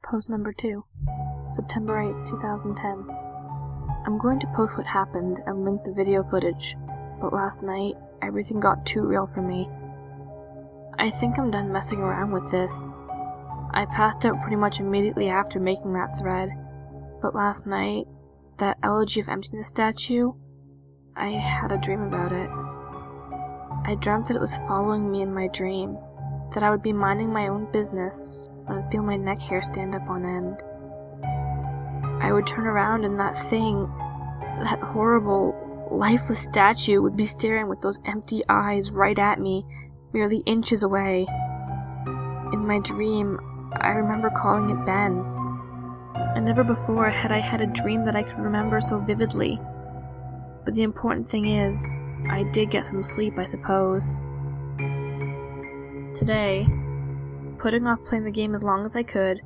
Post number 2, September 8th, 2010. I'm going to post what happened and link the video footage, but last night, everything got too real for me. I think I'm done messing around with this. I passed out pretty much immediately after making that thread, but last night, that Elegy of Emptiness statue, I had a dream about it. I dreamt that it was following me in my dream, that I would be minding my own business when I'd feel my neck hair stand up on end. I would turn around and that thing, that horrible, lifeless statue would be staring with those empty eyes right at me, merely inches away. In my dream, I remember calling it Ben. And never before had I had a dream that I could remember so vividly. But the important thing is, I did get some sleep, I suppose. Today, putting off playing the game as long as I could,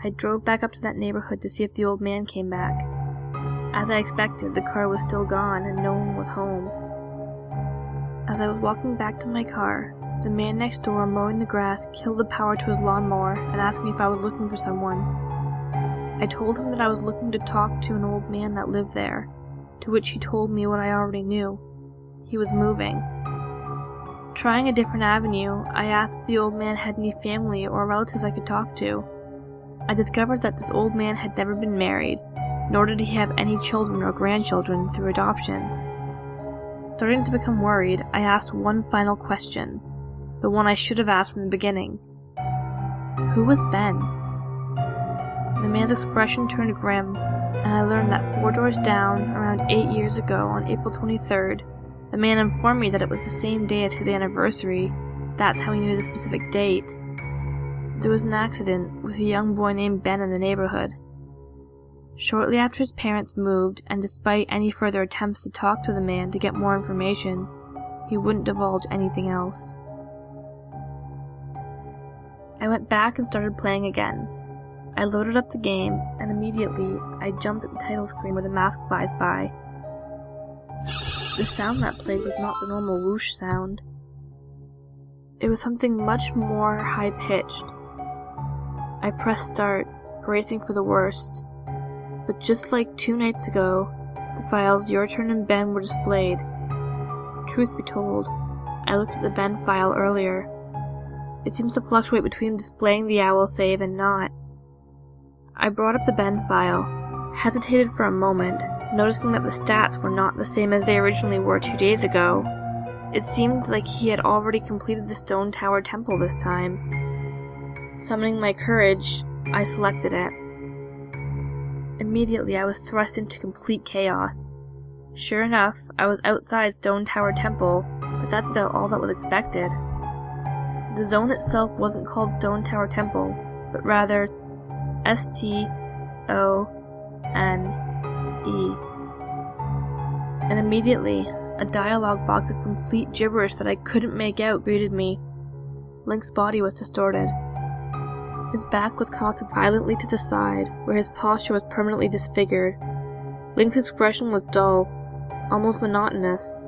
I drove back up to that neighborhood to see if the old man came back. As I expected, the car was still gone and no one was home. As I was walking back to my car, the man next door mowing the grass killed the power to his lawnmower and asked me if I was looking for someone. I told him that I was looking to talk to an old man that lived there, to which he told me what I already knew. He was moving. Trying a different avenue, I asked if the old man had any family or relatives I could talk to. I discovered that this old man had never been married, nor did he have any children or grandchildren through adoption. Starting to become worried, I asked one final question, the one I should have asked from the beginning. Who was Ben? The man's expression turned grim, and I learned that 4 doors down, around 8 years ago on April 23rd, the man informed me that it was the same day as his anniversary. That's how he knew the specific date. There was an accident with a young boy named Ben in the neighborhood. Shortly after his parents moved, and despite any further attempts to talk to the man to get more information, he wouldn't divulge anything else. I went back and started playing again. I loaded up the game, and immediately I jumped at the title screen where the mask flies by. The sound that played was not the normal whoosh sound. It was something much more high-pitched. I pressed start, bracing for the worst. But just like 2 nights ago, the files Your Turn and Ben were displayed. Truth be told, I looked at the Ben file earlier. It seems to fluctuate between displaying the owl save and not. I brought up the Ben file, hesitated for a moment, noticing that the stats were not the same as they originally were 2 days ago. It seemed like he had already completed the Stone Tower Temple this time. Summoning my courage, I selected it. Immediately I was thrust into complete chaos. Sure enough, I was outside Stone Tower Temple, but that's about all that was expected. The zone itself wasn't called Stone Tower Temple, but rather STONE. And immediately, a dialogue box of complete gibberish that I couldn't make out greeted me. Link's body was distorted. His back was cocked violently to the side, where his posture was permanently disfigured. Link's expression was dull, almost monotonous.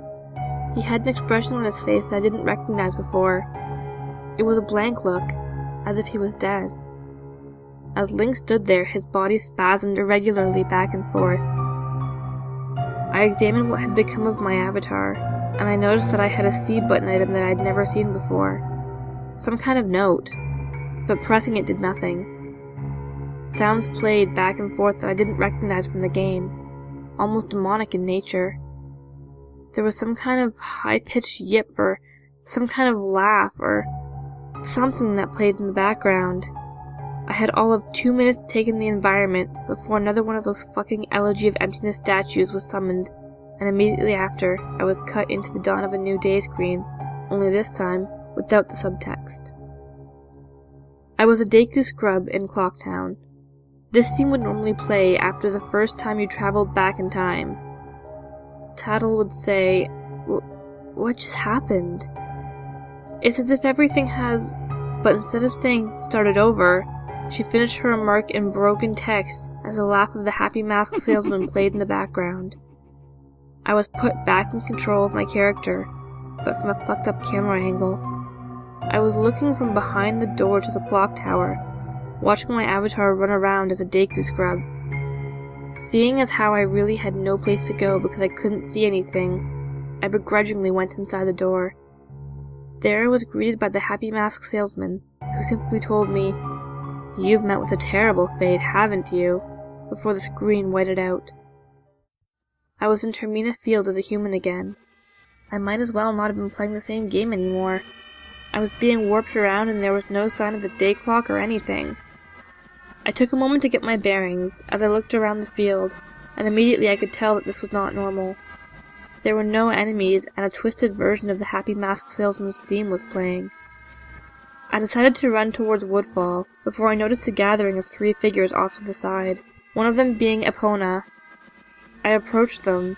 He had an expression on his face that I didn't recognize before. It was a blank look, as if he was dead. As Link stood there, his body spasmed irregularly back and forth. I examined what had become of my avatar, and I noticed that I had a C button item that I had never seen before. Some kind of note, but pressing it did nothing. Sounds played back and forth that I didn't recognize from the game, almost demonic in nature. There was some kind of high-pitched yip or some kind of laugh or something that played in the background. I had all of 2 minutes to take in the environment before another one of those fucking Elegy of Emptiness statues was summoned, and immediately after, I was cut into the Dawn of a New Day screen, only this time without the subtext. I was a Deku scrub in Clocktown. This scene would normally play after the first time you traveled back in time. Tattle would say, "What just happened?" It's as if everything has, but instead of saying, "started over," she finished her remark in broken text as the laugh of the Happy Mask Salesman played in the background. I was put back in control of my character, but from a fucked up camera angle. I was looking from behind the door to the clock tower, watching my avatar run around as a Deku scrub. Seeing as how I really had no place to go because I couldn't see anything, I begrudgingly went inside the door. There I was greeted by the Happy Mask Salesman, who simply told me, "You've met with a terrible fate, haven't you?" before the screen whited out. I was in Termina Field as a human again. I might as well not have been playing the same game anymore. I was being warped around and there was no sign of the day clock or anything. I took a moment to get my bearings as I looked around the field, and immediately I could tell that this was not normal. There were no enemies, and a twisted version of the Happy Mask Salesman's theme was playing. I decided to run towards Woodfall before I noticed a gathering of 3 figures off to the side, one of them being Epona. I approached them.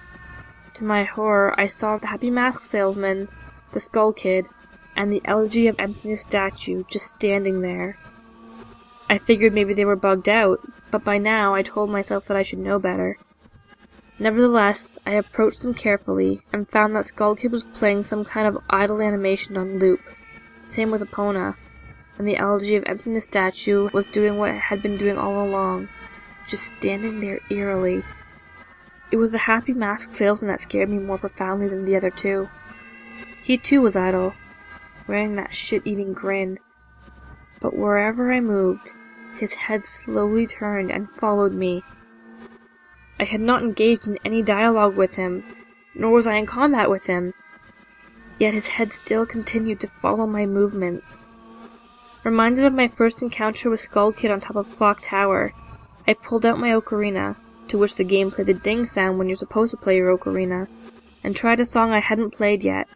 To my horror, I saw the Happy Mask Salesman, the Skull Kid, and the Elegy of Emptiness statue just standing there. I figured maybe they were bugged out, but by now I told myself that I should know better. Nevertheless, I approached them carefully and found that Skull Kid was playing some kind of idle animation on loop. Same with Epona, and the Elegy of Emptiness statue was doing what it had been doing all along, just standing there eerily. It was the Happy Mask Salesman that scared me more profoundly than the other 2. He too was idle, wearing that shit-eating grin. But wherever I moved, his head slowly turned and followed me. I had not engaged in any dialogue with him, nor was I in combat with him, yet his head still continued to follow my movements. Reminded of my first encounter with Skull Kid on top of Clock Tower, I pulled out my ocarina, to which the game played the ding sound when you're supposed to play your ocarina, and tried a song I hadn't played yet,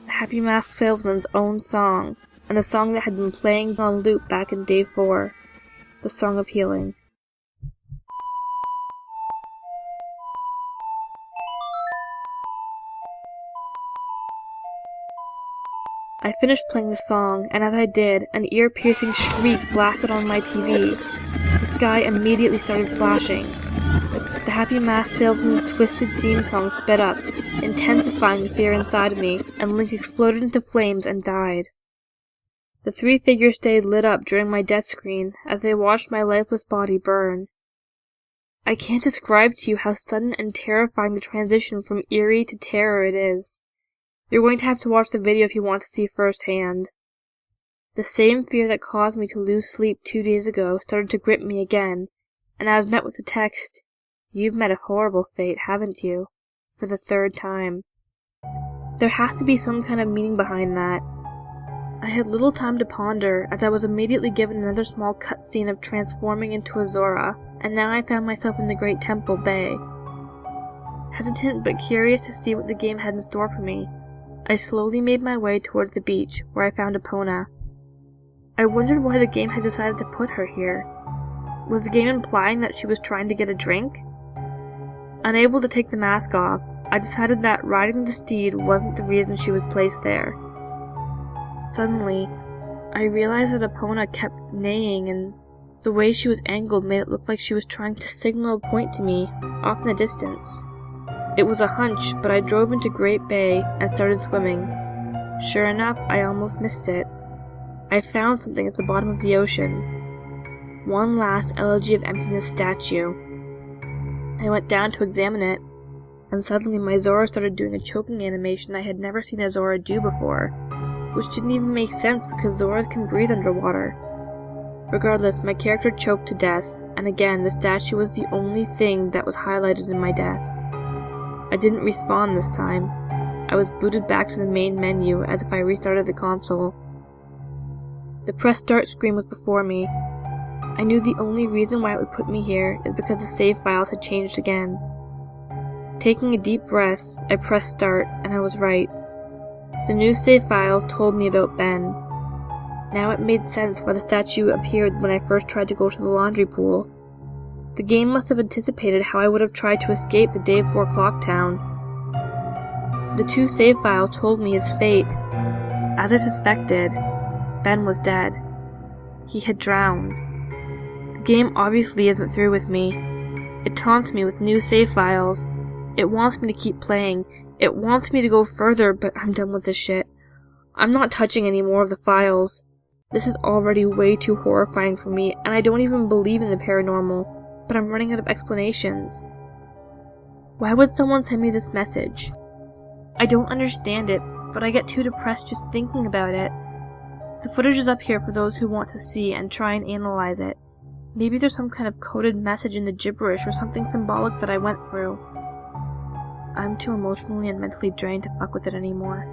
the Happy Mask Salesman's own song, and the song that had been playing on loop back in Day 4, the Song of Healing. I finished playing the song, and as I did, an ear-piercing shriek blasted on my TV. The sky immediately started flashing. The Happy Mask Salesman's twisted theme song sped up, intensifying the fear inside of me, and Link exploded into flames and died. The 3 figures stayed lit up during my death screen as they watched my lifeless body burn. I can't describe to you how sudden and terrifying the transition from eerie to terror it is. You're going to have to watch the video if you want to see firsthand. The same fear that caused me to lose sleep 2 days ago started to grip me again, and I was met with the text, "You've met a horrible fate, haven't you?" for the 3rd time. There has to be some kind of meaning behind that. I had little time to ponder, as I was immediately given another small cutscene of transforming into a Zora, and now I found myself in the Great Temple Bay. Hesitant but curious to see what the game had in store for me, I slowly made my way towards the beach, where I found Epona. I wondered why the game had decided to put her here. Was the game implying that she was trying to get a drink? Unable to take the mask off, I decided that riding the steed wasn't the reason she was placed there. Suddenly, I realized that Epona kept neighing, and the way she was angled made it look like she was trying to signal a point to me, off in the distance. It was a hunch, but I drove into Great Bay and started swimming. Sure enough, I almost missed it. I found something at the bottom of the ocean. One last Elegy of Emptiness statue. I went down to examine it, and suddenly my Zora started doing a choking animation I had never seen a Zora do before, which didn't even make sense because Zoras can breathe underwater. Regardless, my character choked to death, and again the statue was the only thing that was highlighted in my death. I didn't respawn this time. I was booted back to the main menu as if I restarted the console. The press start screen was before me. I knew the only reason why it would put me here is because the save files had changed again. Taking a deep breath, I pressed start, and I was right. The new save files told me about Ben. Now it made sense why the statue appeared when I first tried to go to the laundry pool. The game must have anticipated how I would have tried to escape the Day 4 Clock Town. The 2 save files told me his fate. As I suspected, Ben was dead. He had drowned. The game obviously isn't through with me. It taunts me with new save files. It wants me to keep playing. It wants me to go further, but I'm done with this shit. I'm not touching any more of the files. This is already way too horrifying for me, and I don't even believe in the paranormal, but I'm running out of explanations. Why would someone send me this message? I don't understand it, but I get too depressed just thinking about it. The footage is up here for those who want to see and try and analyze it. Maybe there's some kind of coded message in the gibberish or something symbolic that I went through. I'm too emotionally and mentally drained to fuck with it anymore.